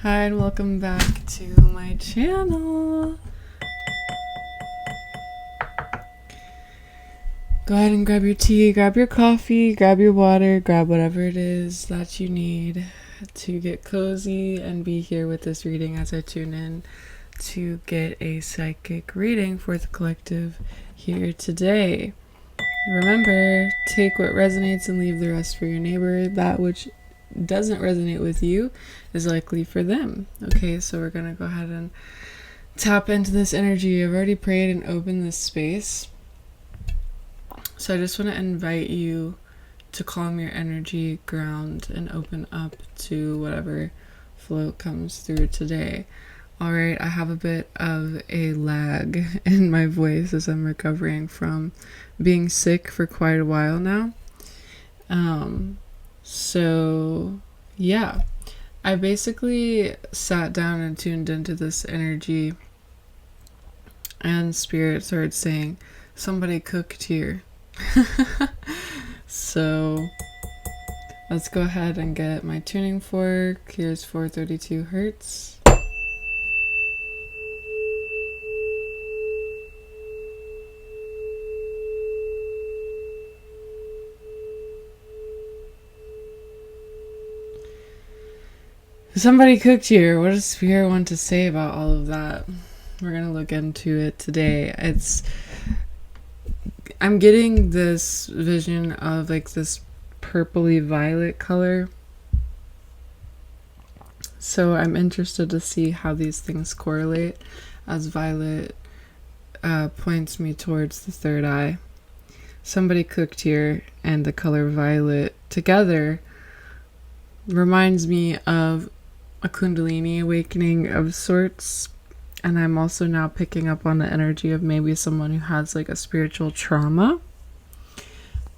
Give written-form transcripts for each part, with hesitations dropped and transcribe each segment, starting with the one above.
Hi and welcome back to my channel. Go ahead and grab your tea, grab your coffee, grab your water, grab whatever it is that you need to get cozy and be here with this reading as I tune in to get a psychic reading for the collective here today. Remember, take what resonates and leave the rest for your neighbor. That which doesn't resonate with you is likely for them. Okay, so we're gonna go ahead and tap into this energy. I've already prayed and opened this space, so I just want to invite you to calm your energy, ground, and open up to whatever flow comes through today. Alright, I have a bit of a lag in my voice as I'm recovering from being sick for quite a while now. So yeah, I basically sat down and tuned into this energy, and Spirit started saying, somebody cooked here. So let's go ahead and get my tuning fork. Here's 432 hertz. Somebody cooked here. What does Spirit want to say about all of that? We're gonna look into it today. I'm getting this vision of like this purpley violet color. So I'm interested to see how these things correlate, as violet points me towards the third eye. Somebody cooked here, and the color violet together reminds me of a Kundalini awakening of sorts. And I'm also now picking up on the energy of maybe someone who has like a spiritual trauma.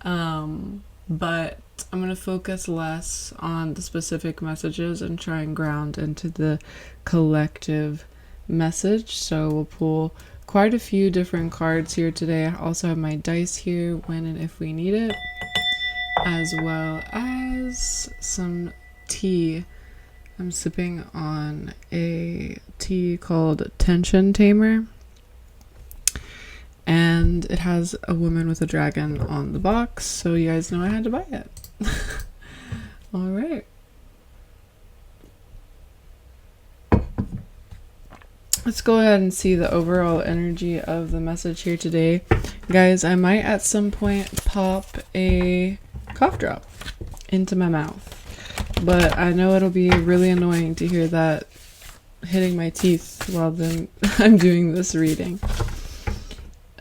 But I'm going to focus less on the specific messages and try and ground into the collective message. So we'll pull quite a few different cards here today. I also have my dice here when and if we need it, as well as some tea. I'm sipping on a tea called Tension Tamer, and it has a woman with a dragon on the box, so you guys know I had to buy it. All right. Let's go ahead and see the overall energy of the message here today. Guys, I might at some point pop a cough drop into my mouth, but I know it'll be really annoying to hear that hitting my teeth while then I'm doing this reading.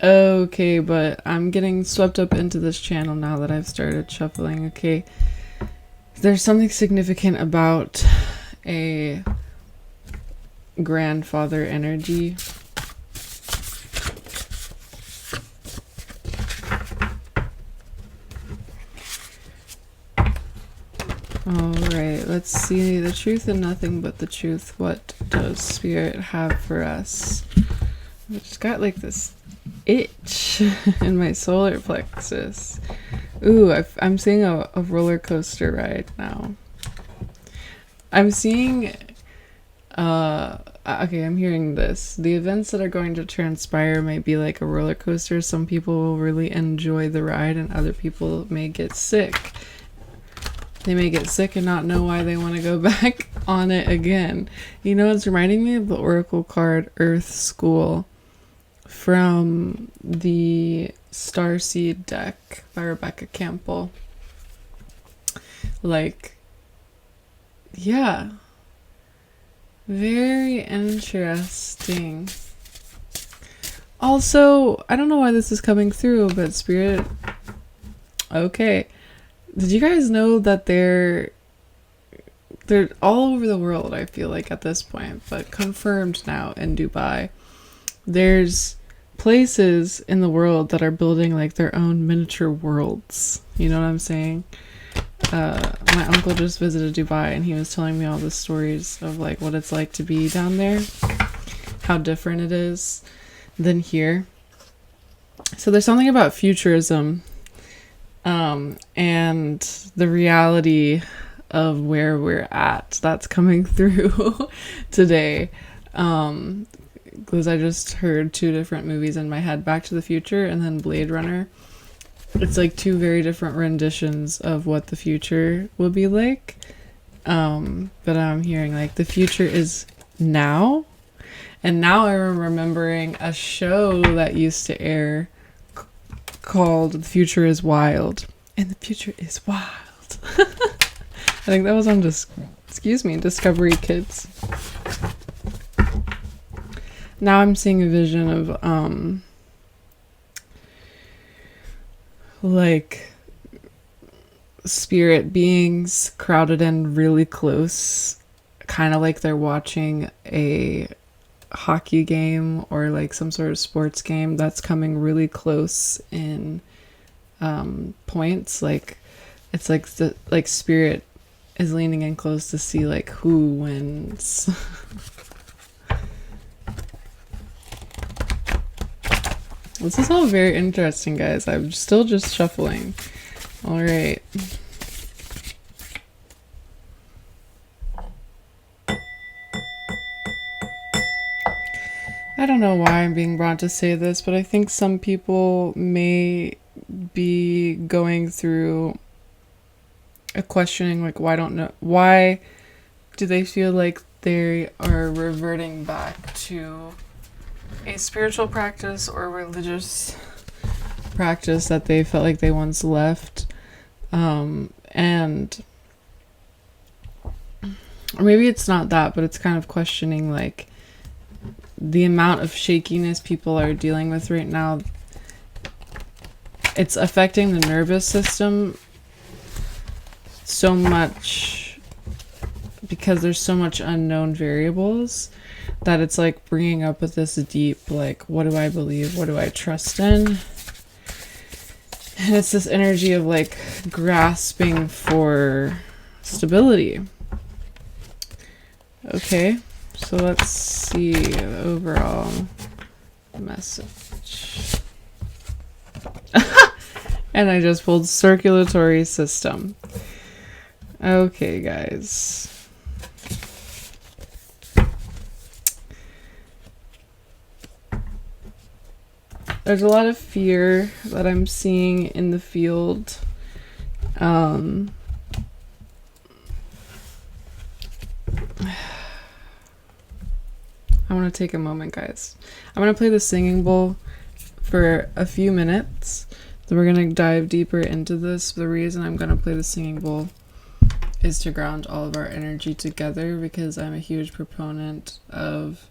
Okay, but I'm getting swept up into this channel now that I've started shuffling. Okay, there's something significant about a grandfather energy. Alright, let's see the truth and nothing but the truth. What does Spirit have for us? I just got like this itch in my solar plexus. Ooh, I'm seeing a roller coaster ride now. I'm seeing, okay, I'm hearing this. The events that are going to transpire might be like a roller coaster. Some people will really enjoy the ride and other people may get sick. They may get sick and not know why they want to go back on it again. You know, it's reminding me of the Oracle card Earth School from the Starseed deck by Rebecca Campbell. Like, yeah. Very interesting. Also, I don't know why this is coming through, but Spirit... Okay. Did you guys know that they're all over the world, I feel like, at this point, but confirmed now in Dubai. There's places in the world that are building like their own miniature worlds. You know what I'm saying? My uncle just visited Dubai and he was telling me all the stories of like what it's like to be down there, how different it is than here. So there's something about futurism and the reality of where we're at that's coming through today. Because I just heard two different movies in my head, Back to the Future and then Blade Runner. It's like two very different renditions of what the future will be like. But I'm hearing like the future is now. And now I'm remembering a show that used to air called The Future is Wild. And the future is wild. I think that was on Discovery Kids. Now I'm seeing a vision of like spirit beings crowded in really close, kind of like they're watching a hockey game or like some sort of sports game that's coming really close in points. Like it's like the like spirit is leaning in close to see like who wins. This is all very interesting, guys. I'm still just shuffling. All right. I don't know why I'm being brought to say this, but I think some people may be going through a questioning, like, why do they feel like they are reverting back to a spiritual practice or religious practice that they felt like they once left, and or maybe it's not that, but it's kind of questioning like the amount of shakiness people are dealing with right now. It's affecting the nervous system so much because there's so much unknown variables that it's like bringing up with this deep, like, what do I believe? What do I trust in? And it's this energy of like grasping for stability. Okay, so let's see the overall message. And I just pulled circulatory system. Okay, guys. There's a lot of fear that I'm seeing in the field. I want to take a moment, guys. I'm going to play the singing bowl for a few minutes. Then we're going to dive deeper into this. The reason I'm going to play the singing bowl is to ground all of our energy together, because I'm a huge proponent of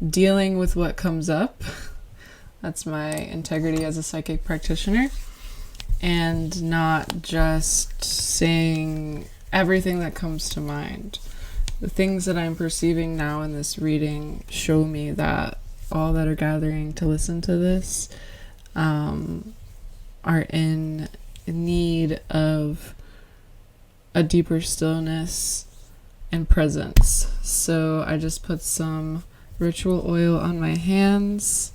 dealing with what comes up. That's my integrity as a psychic practitioner, and not just saying everything that comes to mind. The things that I'm perceiving now in this reading show me that all that are gathering to listen to this are in need of a deeper stillness and presence. So I just put some ritual oil on my hands,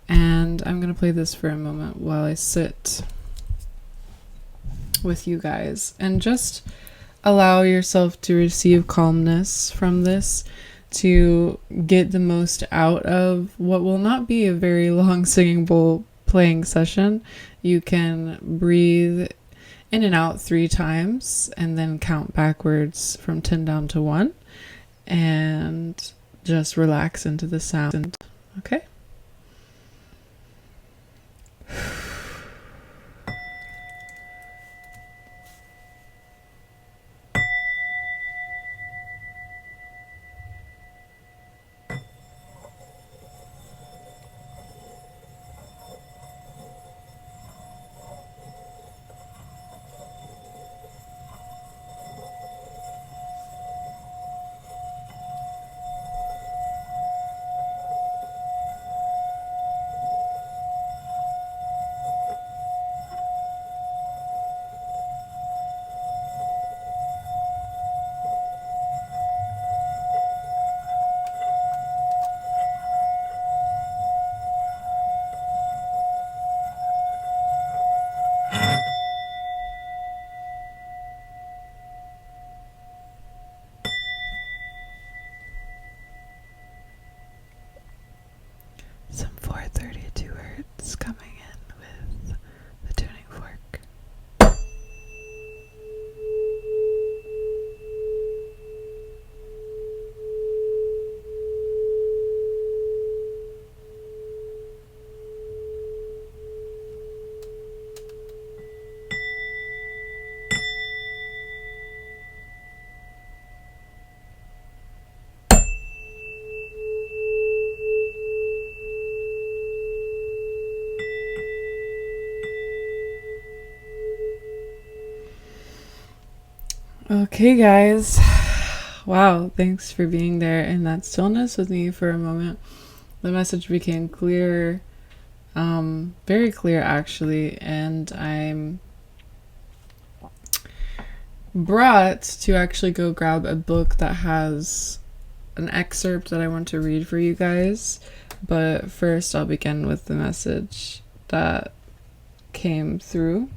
and I'm going to play this for a moment while I sit with you guys, and just allow yourself to receive calmness from this, to get the most out of what will not be a very long singing bowl playing session. You can breathe in and out 3 times and then count backwards from 10 down to 1 and just relax into the sound. Okay? Okay, guys. Wow, thanks for being there in that stillness with me for a moment. The message became clear, very clear actually, and I'm brought to actually go grab a book that has an excerpt that I want to read for you guys. But first, I'll begin with the message that came through.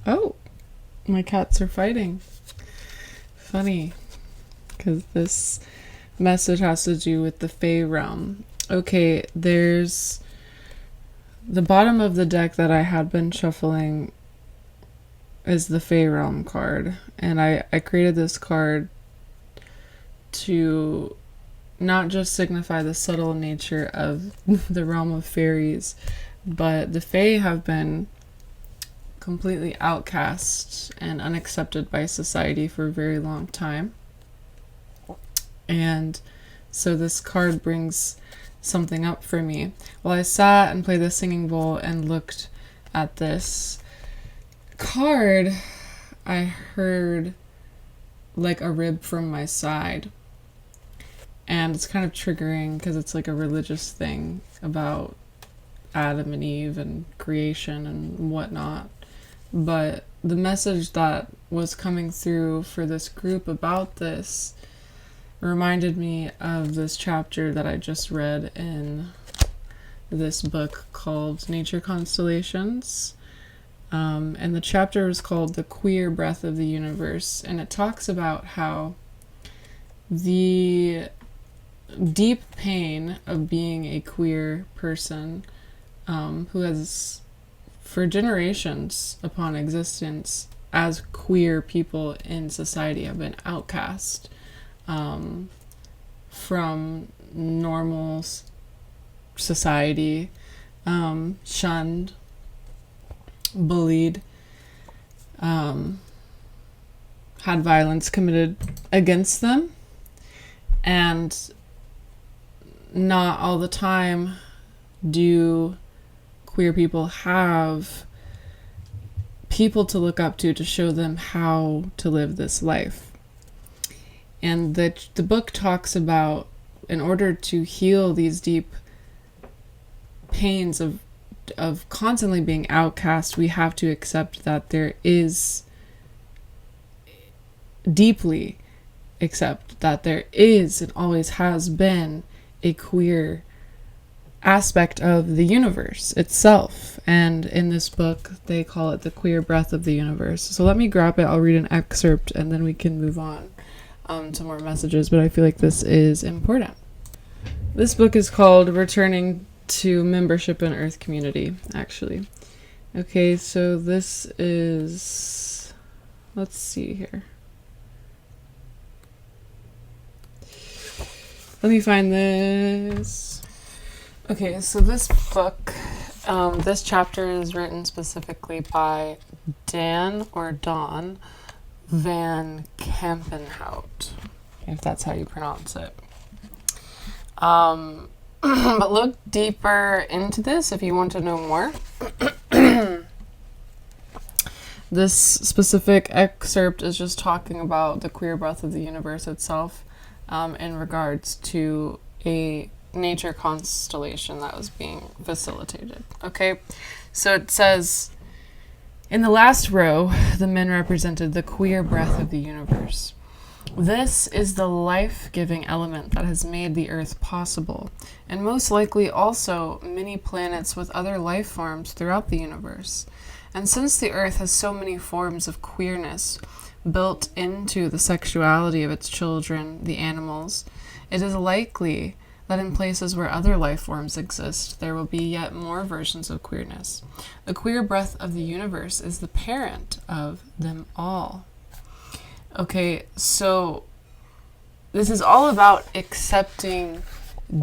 Oh, my cats are fighting. Funny, because this message has to do with the Fae realm. Okay, there's the bottom of the deck that I had been shuffling is the Fae realm card, and I created this card to not just signify the subtle nature of the realm of fairies, but the Fae have been completely outcast and unaccepted by society for a very long time. And so this card brings something up for me. While I sat and played the singing bowl and looked at this card, I heard like a rib from my side. And it's kind of triggering because it's like a religious thing about Adam and Eve and creation and whatnot. But the message that was coming through for this group about this reminded me of this chapter that I just read in this book called Nature Constellations. And the chapter is called The Queer Breath of the Universe. And it talks about how the deep pain of being a queer person who has for generations upon existence as queer people in society have been outcast from normal society, shunned, bullied, had violence committed against them, and not all the time do queer people have people to look up to show them how to live this life. And the book talks about, in order to heal these deep pains of constantly being outcast, we have to accept that there is, deeply accept that there is and always has been a queer aspect of the universe itself. And in this book they call it the queer breath of the universe. So let me grab it, I'll read an excerpt, and then we can move on to more messages, but I feel like this is important. This book is called Returning to Membership in Earth Community, actually. Okay, so this is, let's see here. Let me find this. Okay, so this book, this chapter is written specifically by Dan or Don Van Kampenhout, if that's how you pronounce it. But look deeper into this if you want to know more. This specific excerpt is just talking about the queer breath of the universe itself, in regards to a nature constellation that was being facilitated. Okay, so it says, in the last row, the men represented the queer breath of the universe. This is the life-giving element that has made the Earth possible, and most likely also many planets with other life forms throughout the universe. And since the Earth has so many forms of queerness built into the sexuality of its children, the animals, it is likely that in places where other life forms exist, there will be yet more versions of queerness. The queer breath of the universe is the parent of them all. Okay, so this is all about accepting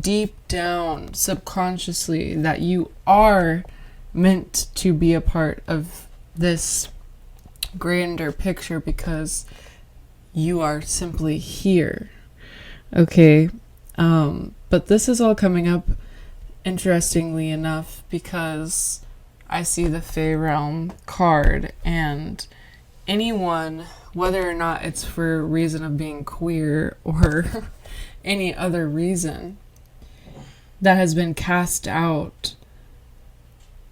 deep down, subconsciously, that you are meant to be a part of this grander picture because you are simply here. Okay, but this is all coming up, interestingly enough, because I see the Fae Realm card, and anyone whether or not it's for a reason of being queer or any other reason, that has been cast out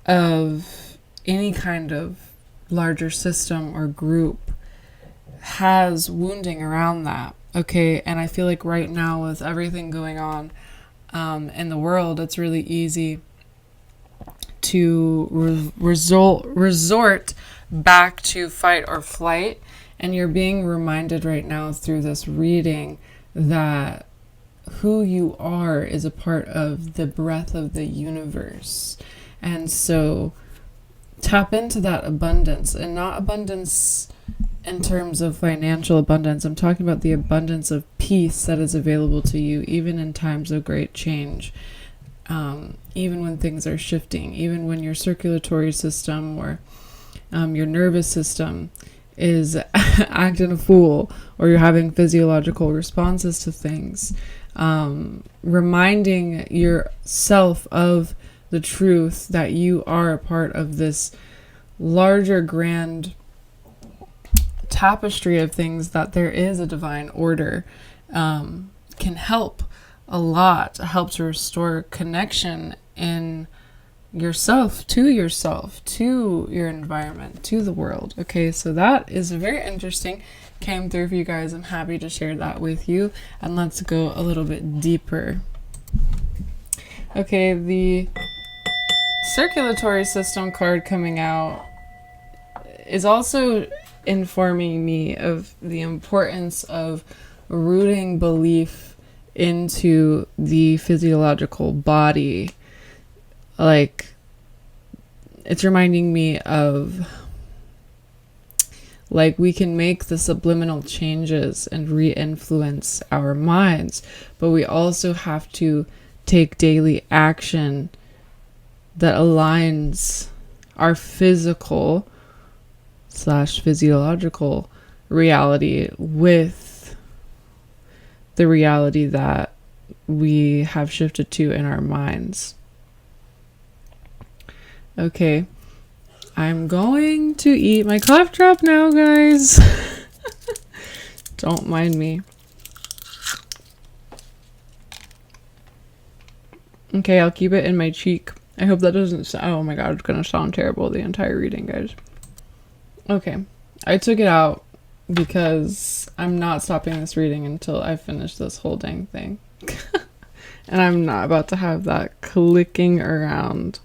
of any kind of larger system or group has wounding around that. Okay, and I feel like right now with everything going on in the world, it's really easy to resort back to fight or flight. And you're being reminded right now through this reading that who you are is a part of the breath of the universe. And so tap into that abundance, and not abundance in terms of financial abundance. I'm talking about the abundance of peace that is available to you even in times of great change, even when things are shifting, even when your circulatory system or your nervous system is acting a fool, or you're having physiological responses to things. Reminding yourself of the truth that you are a part of this larger grand tapestry of things, that there is a divine order, can help a lot. It helps restore connection in yourself, to your environment, to the world. Okay, so that is very interesting. Came through for you guys. I'm happy to share that with you. And let's go a little bit deeper. Okay, the circulatory system card coming out is also informing me of the importance of rooting belief into the physiological body. Like, it's reminding me of, like, we can make the subliminal changes and re-influence our minds, but we also have to take daily action that aligns our physical / physiological reality with the reality that we have shifted to in our minds. Okay, I'm going to eat my cough drop now, guys. Don't mind me. Okay, I'll keep it in my cheek. I hope that doesn't oh my god, it's gonna sound terrible the entire reading, guys. Okay, I took it out because I'm not stopping this reading until I finish this whole dang thing. And I'm not about to have that clicking around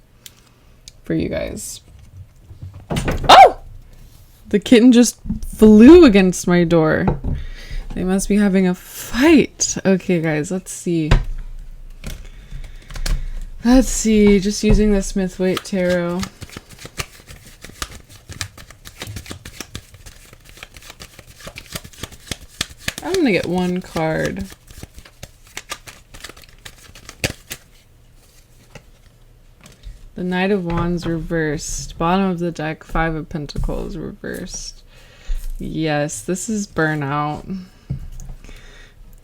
for you guys. Oh! The kitten just flew against my door. They must be having a fight. Okay, guys, let's see. Let's see, just using the Smith-Waite Tarot. I'm gonna get one card. The Knight of Wands reversed. Bottom of the deck, Five of Pentacles reversed. Yes, this is burnout.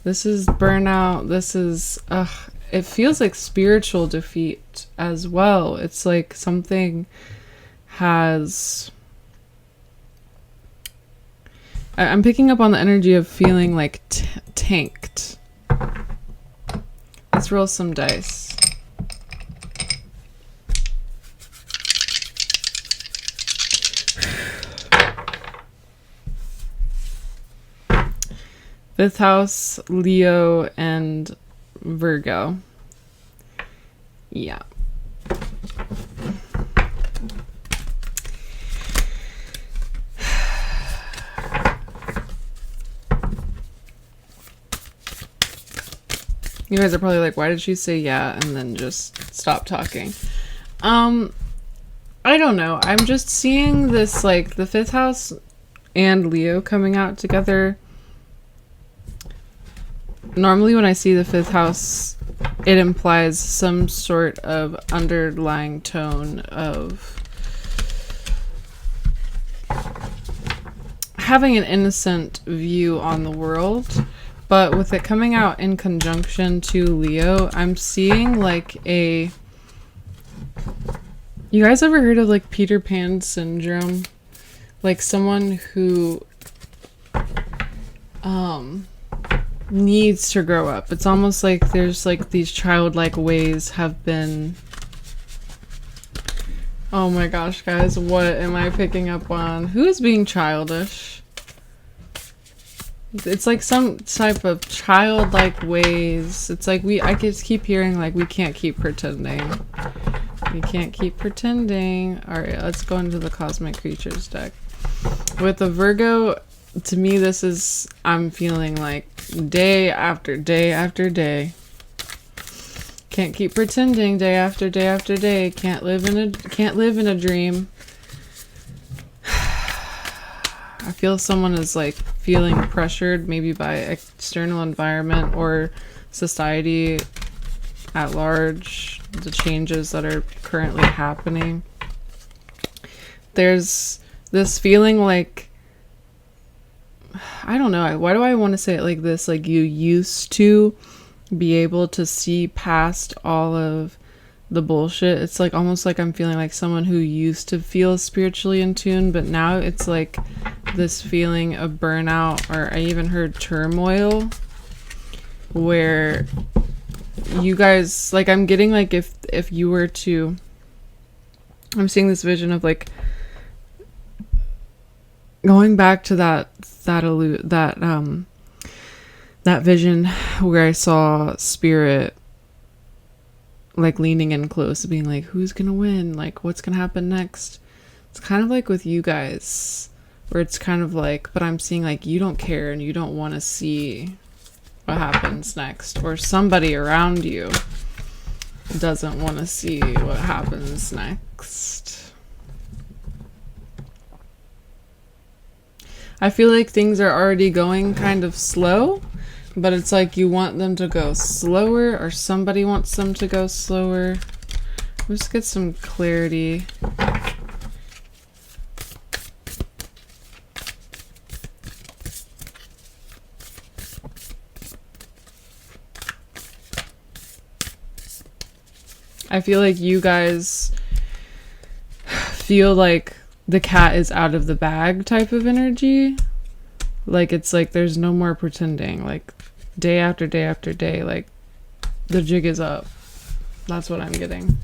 This is burnout. This is, it feels like spiritual defeat as well. It's like something has... I'm picking up on the energy of feeling like tanked. Let's roll some dice. Fifth house, Leo, and Virgo. Yeah. You guys are probably like, why did she say yeah and then just stop talking? I don't know. I'm just seeing this, like, the fifth house and Leo coming out together. Normally when I see the fifth house, it implies some sort of underlying tone of having an innocent view on the world. But with it coming out in conjunction to Leo, I'm seeing like a... You guys ever heard of like Peter Pan syndrome? Like someone who needs to grow up. It's almost like there's like these childlike ways have been. Oh my gosh, guys, what am I picking up on? Who is being childish? It's like some type of childlike ways. It's like I just keep hearing like we can't keep pretending. We can't keep pretending. All right, let's go into the Cosmic Creatures deck. With the Virgo, to me, this is, I'm feeling like day after day after day. Can't keep pretending day after day after day. Can't live in a dream. I feel someone is like feeling pressured maybe by external environment or society at large, the changes that are currently happening. There's this feeling like, I don't know, why do I want to say it like this? Like you used to be able to see past all of the bullshit. It's like almost like I'm feeling like someone who used to feel spiritually in tune, but now it's like this feeling of burnout, or I even heard turmoil, where you guys, like, I'm getting like if you were to, I'm seeing this vision of like going back to that vision where I saw spirit like leaning in close, being like, who's gonna win? Like, what's gonna happen next? It's kind of like with you guys, where it's kind of like, but I'm seeing like you don't care and you don't want to see what happens next, or somebody around you doesn't want to see what happens next. I feel like things are already going kind of slow, but it's like you want them to go slower, or somebody wants them to go slower. Let's get some clarity. I feel like you guys feel like the cat is out of the bag type of energy. Like it's like there's no more pretending. Like day after day after day, like the jig is up. That's what I'm getting.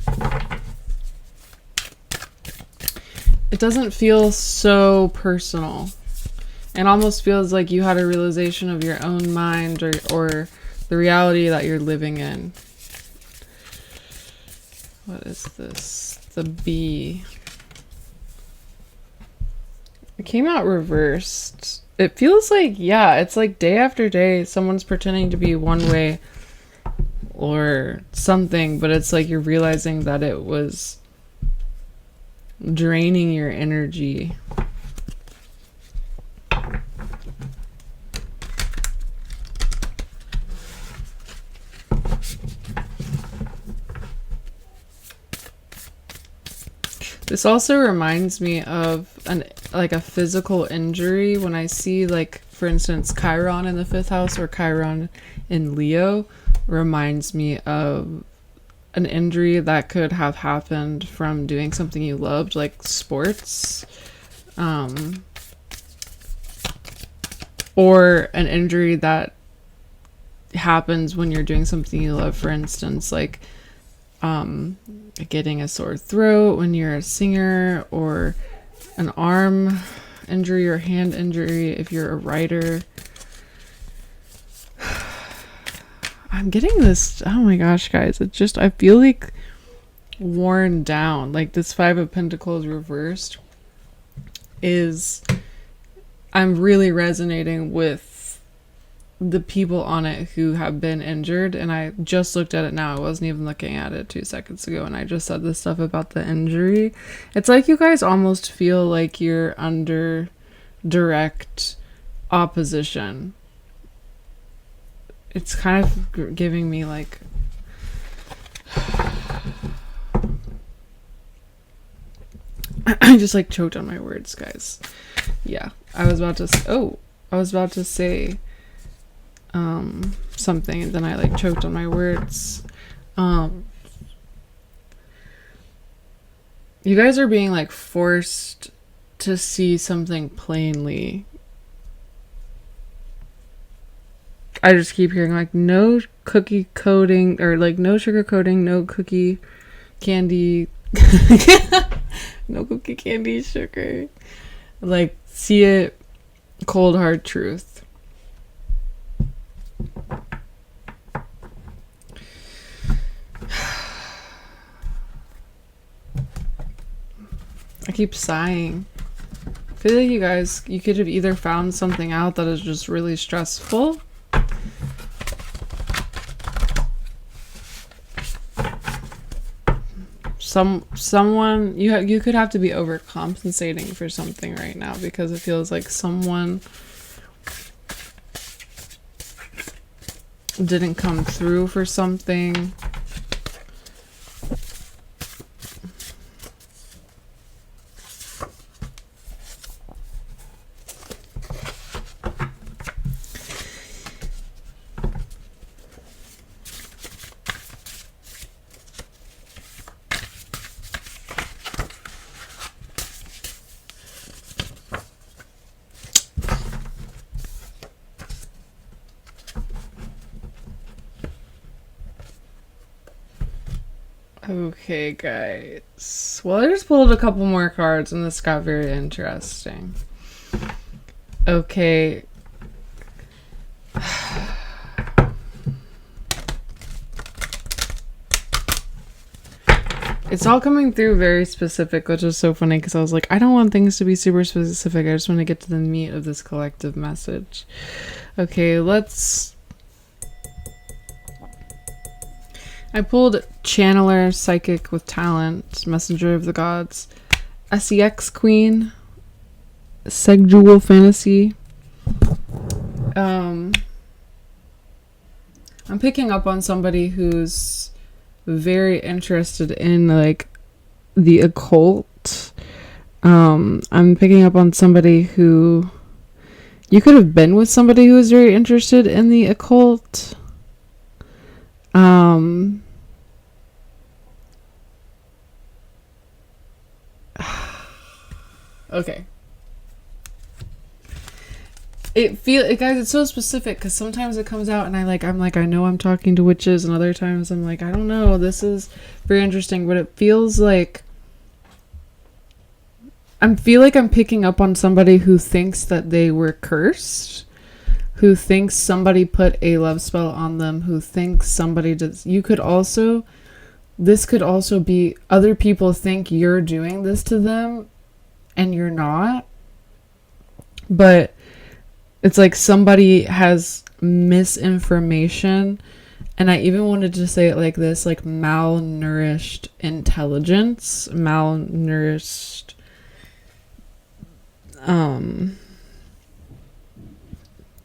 It doesn't feel so personal. It almost feels like you had a realization of your own mind, or the reality that you're living in. What is this? The bee. It came out reversed. It feels like, yeah, it's like day after day, someone's pretending to be one way or something, but it's like you're realizing that it was draining your energy. This also reminds me of a physical injury. When I see, like, for instance, Chiron in the 5th house or Chiron in Leo, reminds me of an injury that could have happened from doing something you loved, like sports, or an injury that happens when you're doing something you love. For instance, like getting a sore throat when you're a singer, or an arm injury or hand injury if you're a writer. I'm getting this, oh my gosh, guys, it's just, I feel like worn down. Like this 5 of Pentacles reversed is, I'm really resonating with the people on it who have been injured. And I just looked at it now. I wasn't even looking at it 2 seconds ago, and I just said this stuff about the injury. It's like you guys almost feel like you're under direct opposition. It's kind of giving me like, I just like choked on my words, guys. Yeah, I was about to say something, and then I like choked on my words. You guys are being like forced to see something plainly. I just keep hearing like no cookie coating, or like no sugar coating, no cookie candy, no cookie candy sugar. Like, see it, cold hard truth. I keep sighing. I feel like you could have either found something out that is just really stressful, someone you could have to be overcompensating for something right now, because it feels like someone didn't come through for something. Okay, guys. Well, I just pulled a couple more cards and this got very interesting. Okay. It's all coming through very specific, which is so funny because I was like, I don't want things to be super specific. I just want to get to the meat of this collective message. Okay, I pulled Channeler, Psychic with Talent, Messenger of the Gods, SEX Queen, Sexual Fantasy. I'm picking up on somebody who's very interested in like the occult. I'm picking up on somebody who you could have been with somebody who was very interested in the occult. Okay. Guys, it's so specific because sometimes it comes out and I know I'm talking to witches, and other times I'm like, I don't know, this is very interesting, but it feels like I'm picking up on somebody who thinks that they were cursed, who thinks somebody put a love spell on them, who thinks somebody does. This could also be other people think you're doing this to them and you're not. But it's like somebody has misinformation. And I even wanted to say it like this, like malnourished intelligence, malnourished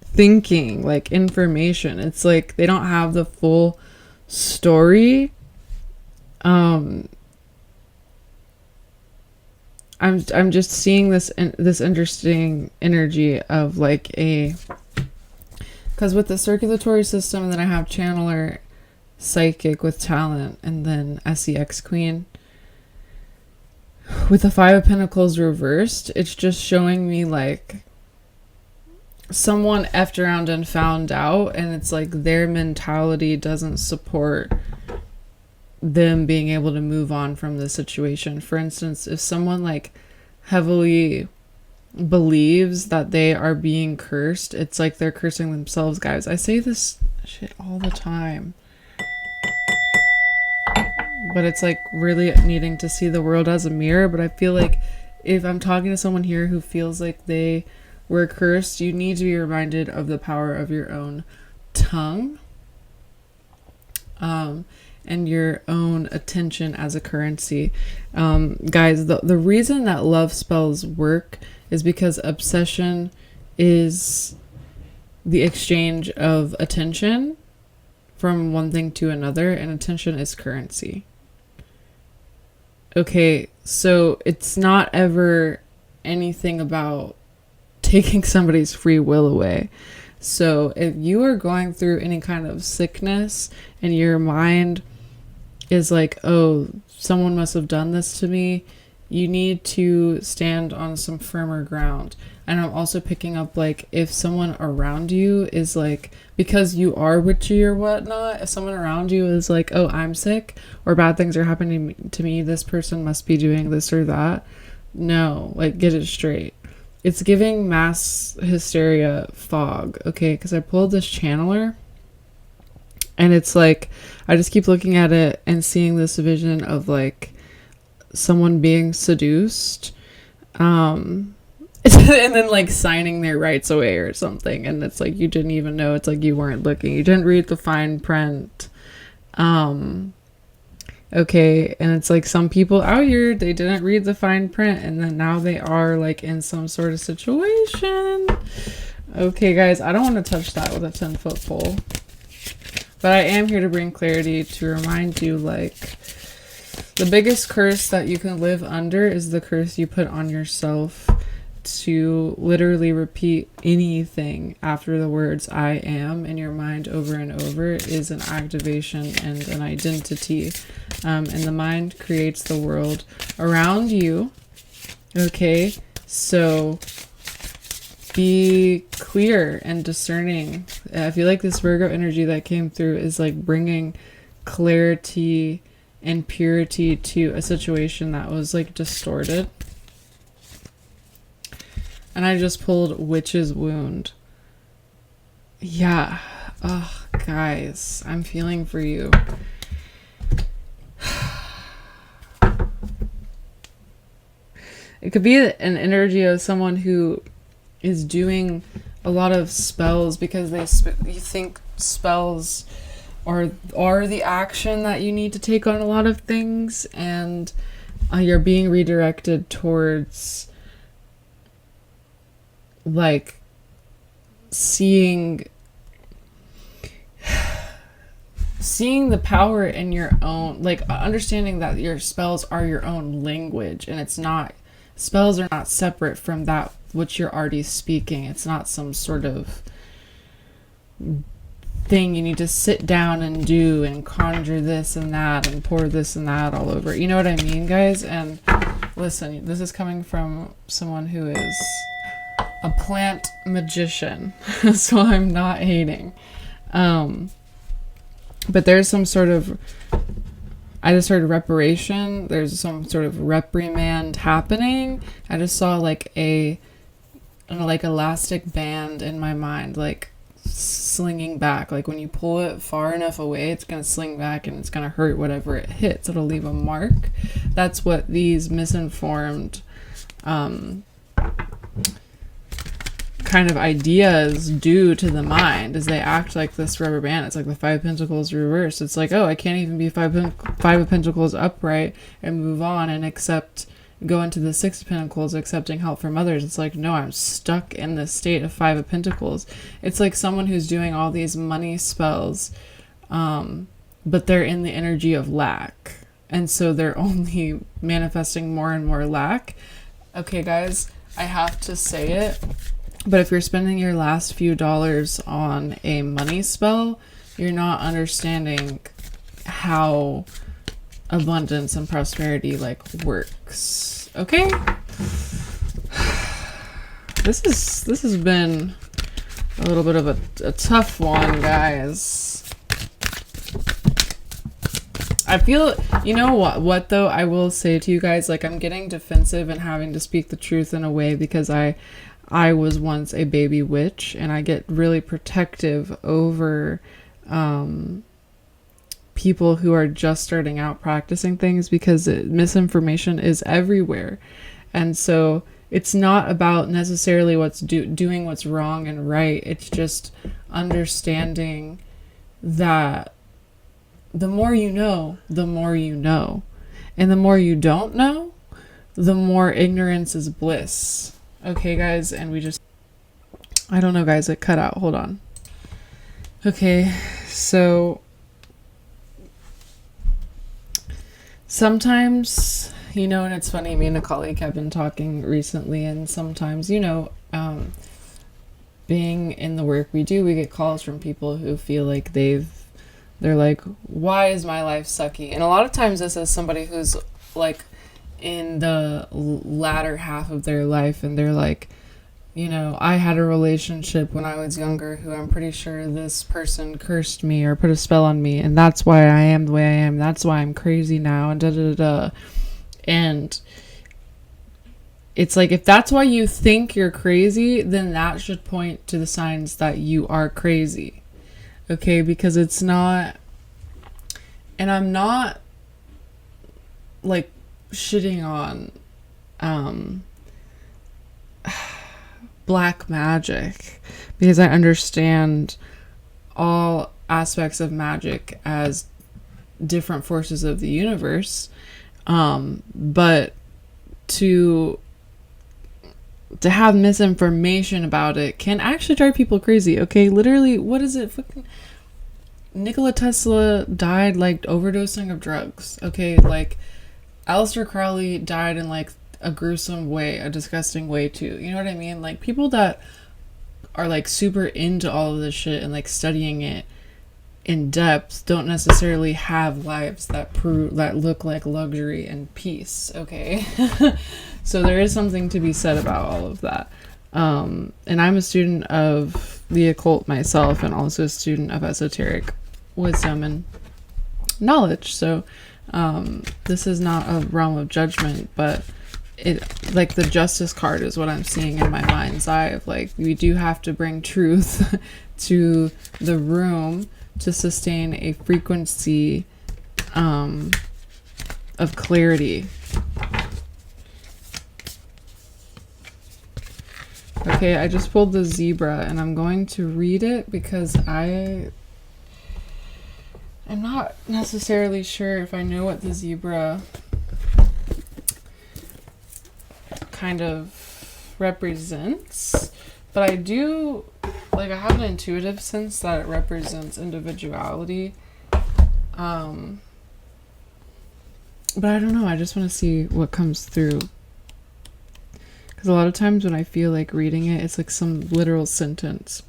thinking, like information. It's like they don't have the full story. I'm just seeing this interesting energy of like because with the circulatory system, and then I have Channeler, Psychic with Talent, and then SEX Queen. With the Five of Pentacles reversed, it's just showing me like someone effed around and found out, and it's like their mentality doesn't support them being able to move on from the situation. For instance, if someone like heavily believes that they are being cursed, it's like they're cursing themselves, guys. I say this shit all the time, but it's like really needing to see the world as a mirror. But I feel like if I'm talking to someone here who feels like they were cursed, you need to be reminded of the power of your own tongue, and your own attention as a currency. Guys, the reason that love spells work is because obsession is the exchange of attention from one thing to another, and attention is currency. Okay, so it's not ever anything about taking somebody's free will away. So if you are going through any kind of sickness and your mind is like, oh, someone must have done this to me, you need to stand on some firmer ground. And I'm also picking up, like, if someone around you is like, because you are witchy or whatnot, if someone around you is like, oh, I'm sick or bad things are happening to me, this person must be doing this or that. No, like, get it straight. It's giving mass hysteria fog, okay? Because I pulled this channeler, and it's like, I just keep looking at it and seeing this vision of, like, someone being seduced, and then, like, signing their rights away or something. And it's like, you didn't even know. It's like you weren't looking. You didn't read the fine print. Okay, and it's like some people out here, they didn't read the fine print, and then now they are, like, in some sort of situation. Okay, guys, I don't want to touch that with a 10-foot pole. But I am here to bring clarity, to remind you, like, the biggest curse that you can live under is the curse you put on yourself to literally repeat anything after the words I am in your mind over and over is an activation and an identity. And the mind creates the world around you. Okay, so be clear and discerning. I feel like this Virgo energy that came through is like bringing clarity and purity to a situation that was like distorted. And I just pulled Witch's Wound. Yeah. Oh, guys, I'm feeling for you. It could be an energy of someone who is doing a lot of spells because you think spells are the action that you need to take on a lot of things, and you're being redirected towards, like, seeing the power in your own, like, understanding that your spells are your own language, and it's not, spells are not separate from that which you're already speaking. It's not some sort of thing you need to sit down and do and conjure this and that and pour this and that all over. You know what I mean, guys? And listen, this is coming from someone who is a plant magician, so I'm not hating. But there's some sort of, I just heard reparation. There's some sort of reprimand happening. I just saw like an elastic band in my mind, like slinging back. Like when you pull it far enough away, it's going to sling back and it's going to hurt whatever it hits. It'll leave a mark. That's what these misinformed kind of ideas do to the mind, is they act like this rubber band. It's like the Five of Pentacles reversed. It's like, oh, I can't even be Five of Pentacles upright and move on and go into the Six of Pentacles, accepting help from others. It's like, no, I'm stuck in this state of Five of Pentacles. It's like someone who's doing all these money spells, but they're in the energy of lack, and so they're only manifesting more and more lack. Okay, guys, I have to say it, but if you're spending your last few dollars on a money spell, you're not understanding how abundance and prosperity like works. Okay? This has been a little bit of a tough one, guys. I feel, you know what though, I will say to you guys, like, I'm getting defensive and having to speak the truth in a way because I was once a baby witch, and I get really protective over people who are just starting out practicing things, because misinformation is everywhere. And so it's not about necessarily doing what's wrong and right. It's just understanding that the more you know, the more you know. And the more you don't know, the more ignorance is bliss. Okay, guys, and I don't know, guys, it cut out. Hold on. Okay, so sometimes, you know, and it's funny, me and a colleague have been talking recently, and sometimes, you know, being in the work we do, we get calls from people who feel like they're like, why is my life sucky? And a lot of times this is somebody who's like in the latter half of their life, and they're like, you know, I had a relationship when I was younger who I'm pretty sure this person cursed me or put a spell on me, and that's why I am the way I am. That's why I'm crazy now, and da da da da. And it's like, if that's why you think you're crazy, then that should point to the signs that you are crazy. Okay, because it's not, and I'm not like shitting on black magic, because I understand all aspects of magic as different forces of the universe, but to have misinformation about it can actually drive people crazy. Okay, literally, what is it? Fucking Nikola Tesla died like overdosing of drugs. Okay, like Aleister Crowley died in like a gruesome way, a disgusting way too. You know what I mean? Like, people that are like super into all of this shit and like studying it in depth don't necessarily have lives that look like luxury and peace. Okay. So there is something to be said about all of that. And I'm a student of the occult myself, and also a student of esoteric wisdom and knowledge. So this is not a realm of judgment, but it, like, the justice card is what I'm seeing in my mind's eye of like, we do have to bring truth to the room to sustain a frequency of clarity. Okay, I just pulled the zebra and I'm going to read it because I'm not necessarily sure if I know what the zebra kind of represents, but I do, like, I have an intuitive sense that it represents individuality. But I don't know, I just want to see what comes through. Because a lot of times when I feel like reading it, it's like some literal sentence.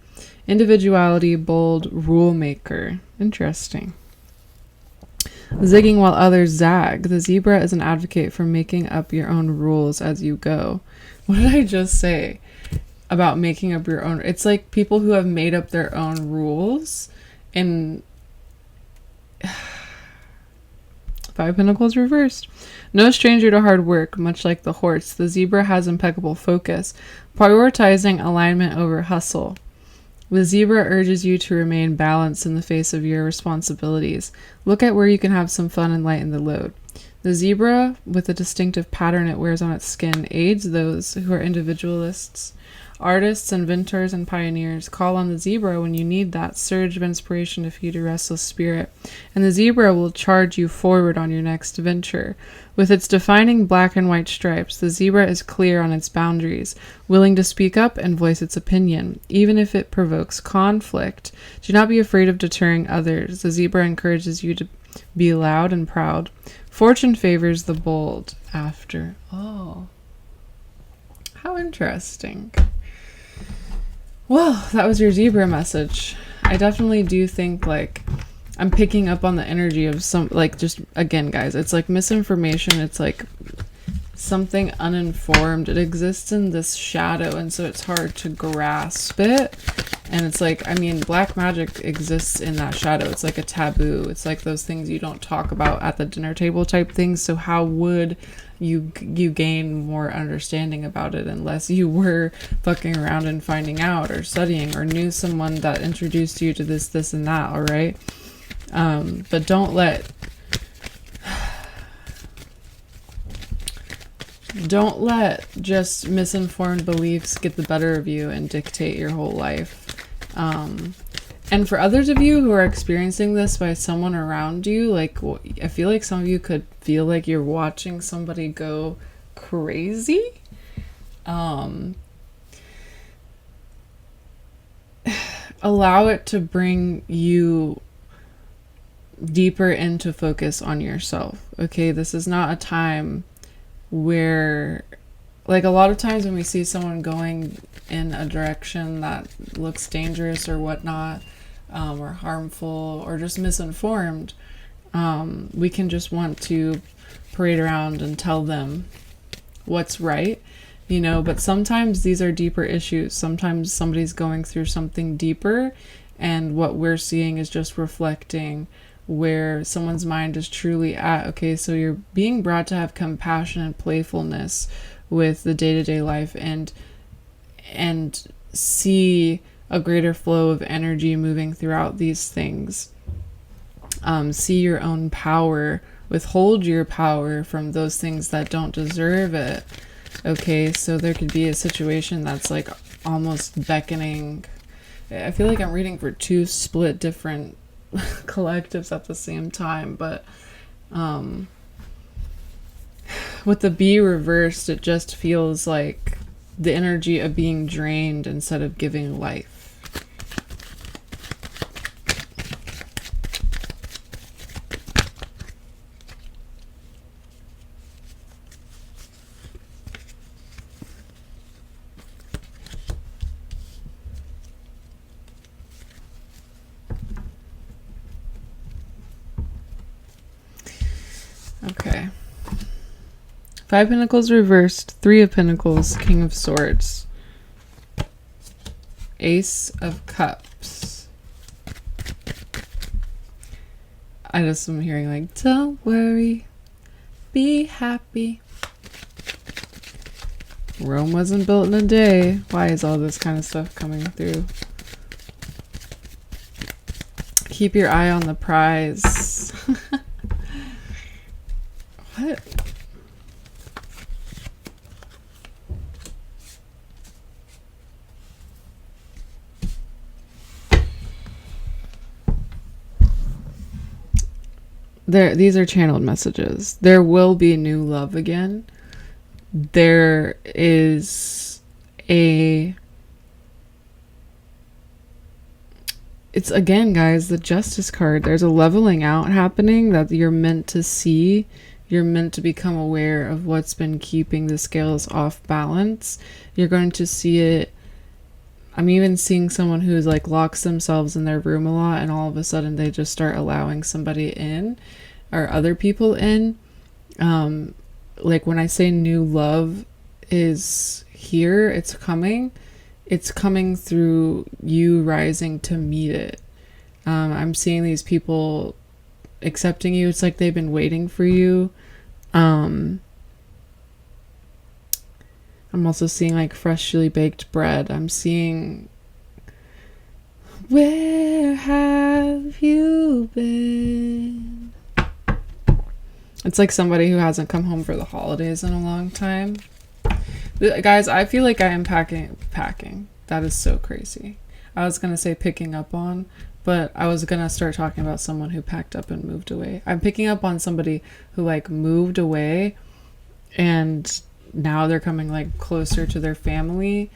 Individuality, bold, rule maker. Interesting. Zigging while others zag. The zebra is an advocate for making up your own rules as you go. What did I just say about making up your own? It's like people who have made up their own rules. And Five Pentacles reversed. No stranger to hard work, much like the horse. The zebra has impeccable focus, prioritizing alignment over hustle. The zebra urges you to remain balanced in the face of your responsibilities. Look at where you can have some fun and lighten the load. The zebra, with a distinctive pattern it wears on its skin, aids those who are individualists. Artists, inventors, and pioneers, call on the zebra when you need that surge of inspiration to feed your restless spirit, and the zebra will charge you forward on your next venture. With its defining black and white stripes, the zebra is clear on its boundaries, willing to speak up and voice its opinion, even if it provokes conflict. Do not be afraid of deterring others. The zebra encourages you to be loud and proud. Fortune favors the bold, after all. How interesting. Well, that was your zebra message. I definitely do think, like, I'm picking up on the energy of some, like, just, again, guys, it's like misinformation. It's like something uninformed. It exists in this shadow, and so it's hard to grasp it. And it's like, I mean, black magic exists in that shadow. It's like a taboo. It's like those things you don't talk about at the dinner table type things. So how would you gain more understanding about it unless you were fucking around and finding out, or studying, or knew someone that introduced you to this and that, all right? But don't let just misinformed beliefs get the better of you and dictate your whole life. And for others of you who are experiencing this by someone around you, like, I feel like some of you could feel like you're watching somebody go crazy. Allow it to bring you deeper into focus on yourself. Okay, this is not a time where, like, a lot of times when we see someone going in a direction that looks dangerous or whatnot, or harmful or just misinformed, We can just want to parade around and tell them what's right, but sometimes these are deeper issues. Sometimes somebody's going through something deeper, and what we're seeing is just reflecting where someone's mind is truly at. Okay, so you're being brought to have compassion and playfulness with the day-to-day life, and see a greater flow of energy moving throughout these things. See your own power, withhold your power from those things that don't deserve it. Okay, so there could be a situation that's like almost beckoning. I feel like I'm reading for two split different collectives at the same time, but with the B reversed, it just feels like the energy of being drained instead of giving life. Okay. 5 Pentacles reversed, 3 of Pentacles, King of Swords, Ace of Cups. I just am hearing like, don't worry, be happy. Rome wasn't built in a day. Why is all this kind of stuff coming through? Keep your eye on the prize. What? These are channeled messages. There will be new love again. There is it's again, guys, the Justice card. There's a leveling out happening that you're meant to see. You're meant to become aware of what's been keeping the scales off balance. You're going to see it. I'm even seeing someone who's like locks themselves in their room a lot, and all of a sudden they just start allowing somebody in, or other people in. Like when I say new love is here, it's coming through you rising to meet it. I'm seeing these people accepting you. It's like they've been waiting for you. I'm also seeing like freshly baked bread. I'm seeing, where have you been? It's like somebody who hasn't come home for the holidays in a long time. Guys, I feel like I am packing. That is so crazy. I was going to say picking up on, but I was going to start talking about someone who packed up and moved away. I'm picking up on somebody who like moved away and now they're coming like closer to their family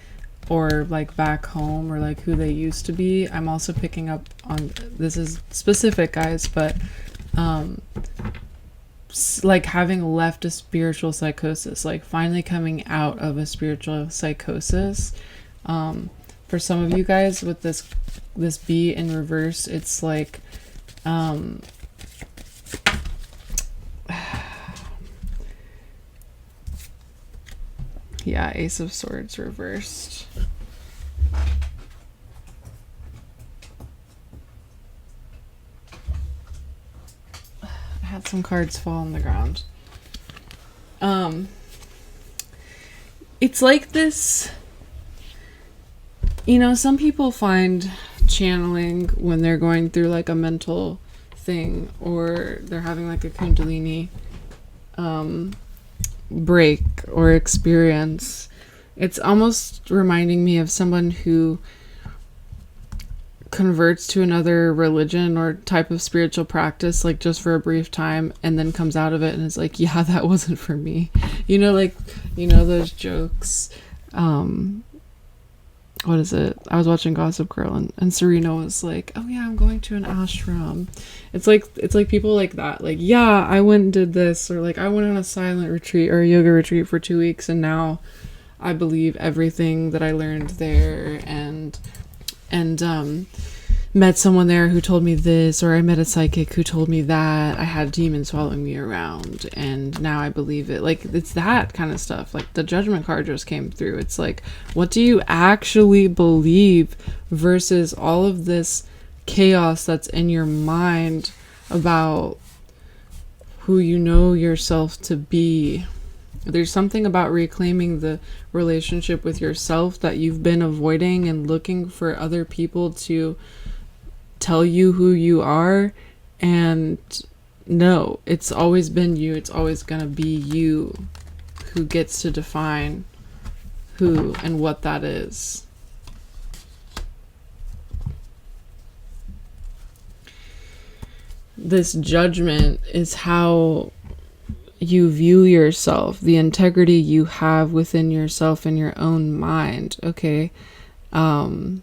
or like back home or like who they used to be. I'm also picking up on, this is specific, guys, but like having left a spiritual psychosis, like finally coming out of a spiritual psychosis. For some of you guys with this B in reverse, it's like yeah, Ace of Swords reversed. I had some cards fall on the ground. It's like this, you know, some people find channeling when they're going through like a mental thing or they're having like a Kundalini break or experience. It's almost reminding me of someone who converts to another religion or type of spiritual practice like just for a brief time and then comes out of it and is like, yeah, that wasn't for me. You know, like, you know, those jokes. What is it? I was watching Gossip Girl and Serena was like, oh yeah, I'm going to an ashram. It's like people like that. Like, yeah, I went and did this, or like I went on a silent retreat or a yoga retreat for 2 weeks and now I believe everything that I learned there. And met someone there who told me this, or I met a psychic who told me that, I had demons following me around and now I believe it. Like, it's that kind of stuff. Like, the judgment card just came through. It's like, what do you actually believe versus all of this chaos that's in your mind about who you know yourself to be. There's something about reclaiming the relationship with yourself that you've been avoiding and looking for other people to tell you who you are. And no, it's always been you. It's always gonna be you who gets to define who and what that is. This judgment is how you view yourself, the integrity you have within yourself and your own mind. Okay. Who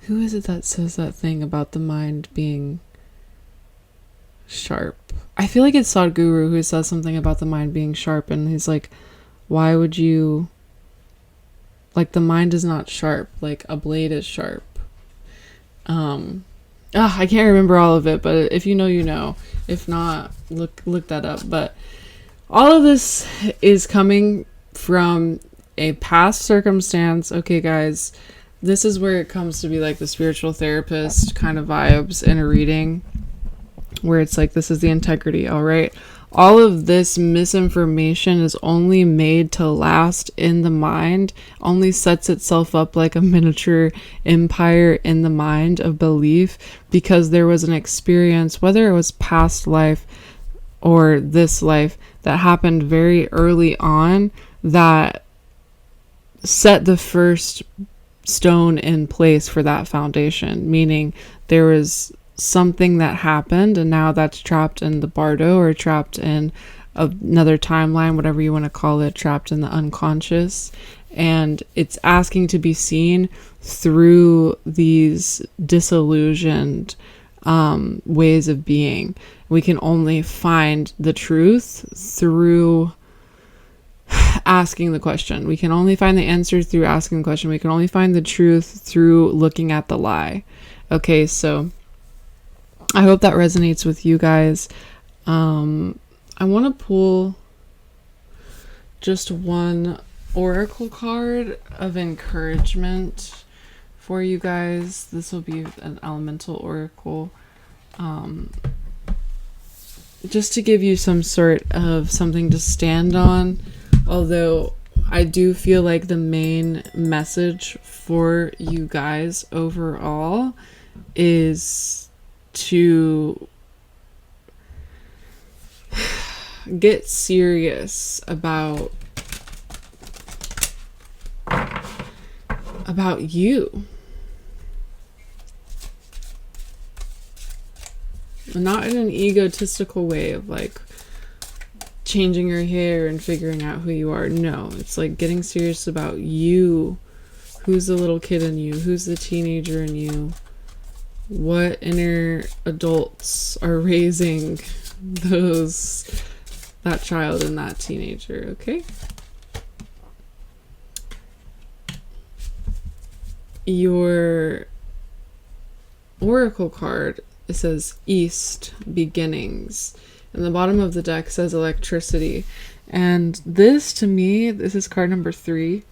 is it that says that thing about the mind being sharp? I feel like it's Sadhguru who says something about the mind being sharp, and he's like, why would you, like, the mind is not sharp, like a blade is sharp. I can't remember all of it, but if you know, you know. If not, look that up. But all of this is coming from a past circumstance. Okay, guys, this is where it comes to be like the spiritual therapist kind of vibes in a reading, where it's like, this is the integrity, all right? All of this misinformation is only made to last in the mind, only sets itself up like a miniature empire in the mind of belief, because there was an experience, whether it was past life or this life, that happened very early on that set the first stone in place for that foundation, meaning there was something that happened and now that's trapped in the bardo, or trapped in another timeline, whatever you want to call it, trapped in the unconscious, and it's asking to be seen through these disillusioned ways of being. We can only find the truth through asking the question. We can only find the answer through asking the question. We can only find the truth through looking at the lie. Okay, so I hope that resonates with you guys. I want to pull just one oracle card of encouragement for you guys. This will be an elemental oracle. Just to give you some sort of something to stand on. Although I do feel like the main message for you guys overall is to get serious about you. Not in an egotistical way of like changing your hair and figuring out who you are. No, it's like getting serious about you. Who's the little kid in you? Who's the teenager in you? What inner adults are raising that child and that teenager, okay? Your oracle card, it says East Beginnings, and the bottom of the deck says electricity. And this, to me, this is card number 3.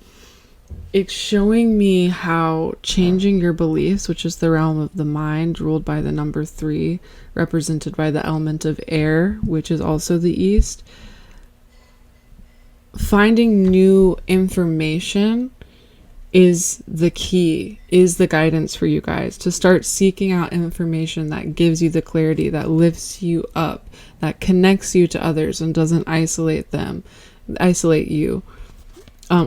It's showing me how changing your beliefs, which is the realm of the mind ruled by the number 3, represented by the element of air, which is also the East, finding new information is the key, is the guidance for you guys to start seeking out information that gives you the clarity, that lifts you up, that connects you to others and doesn't isolate you.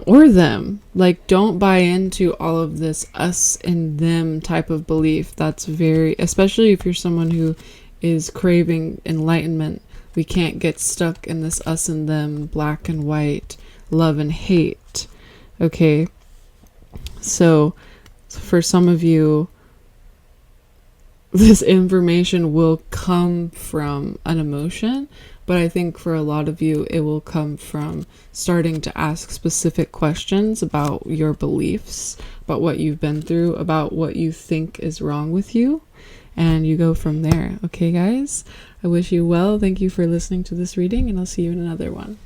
Or them. Like, don't buy into all of this us and them type of belief. That's very, especially if you're someone who is craving enlightenment, we can't get stuck in this us and them, black and white, love and hate. Okay. So for some of you, this information will come from an emotion, But I think for a lot of you, it will come from starting to ask specific questions about your beliefs, about what you've been through, about what you think is wrong with you, and you go from there. Okay, guys? I wish you well. Thank you for listening to this reading, and I'll see you in another one.